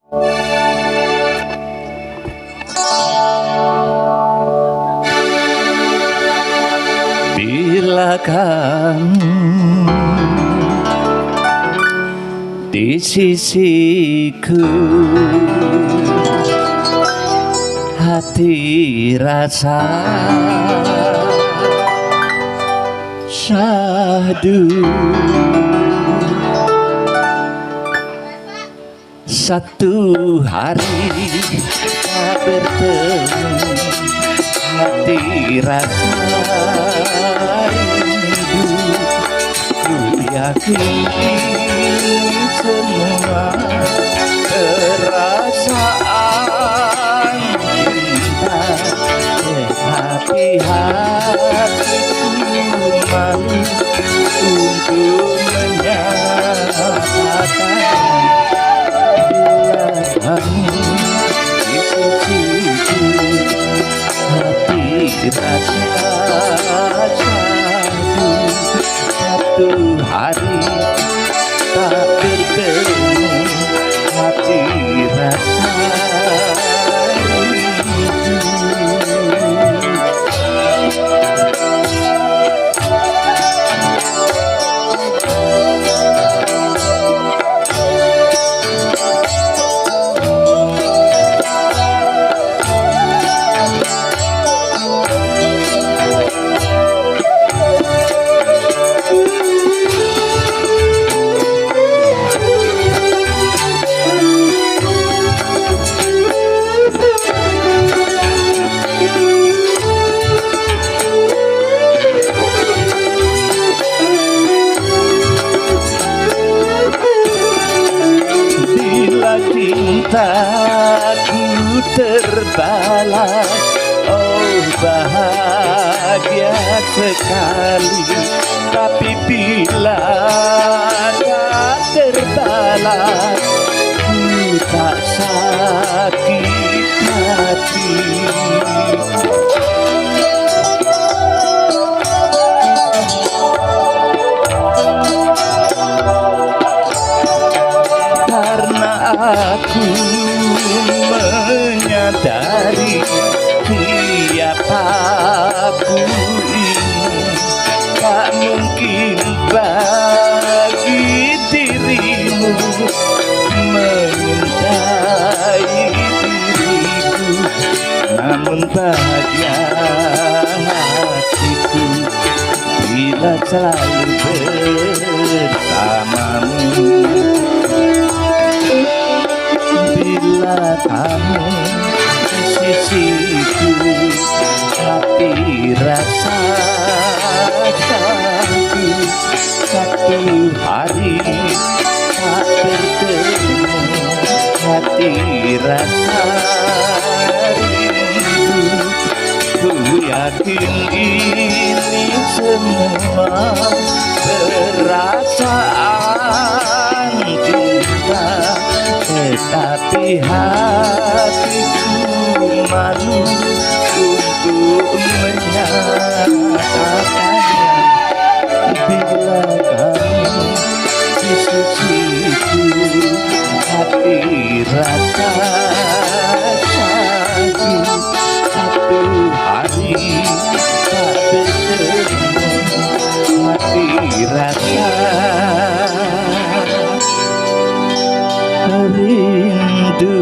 Bila kamu di sisiku, hati rasa syahdu. Satu hari kita bertemu, hati rasa rindu. Ku yakin semua perasaan cinta, tetapi hatiku malu untuk menyatakan. Kamu di sisiku, hati rasa syahdu. Satu hari tak bertemu, hati rasa rindu. Cintaku terbalas, oh bahagia sekali. Tapi bila tak terbalas, ku tak sakit hati. Aku menyadari siapa aku ini, tak mungkin bagi dirimu mencintai diriku. Namun bahagia hatiku bila selalu bersamamu. Bila kamu di sisiku, hati rasa syahdu. Satu hari tak bertemu, hati rasa rindu. Ku yakin ini semua perasaan cinta, tetapi hatiku malu untuk menyatakannya. Bila kamu di sisiku, hati rasa syahdu. Satu hari tak bertemu, hati rasa rindu.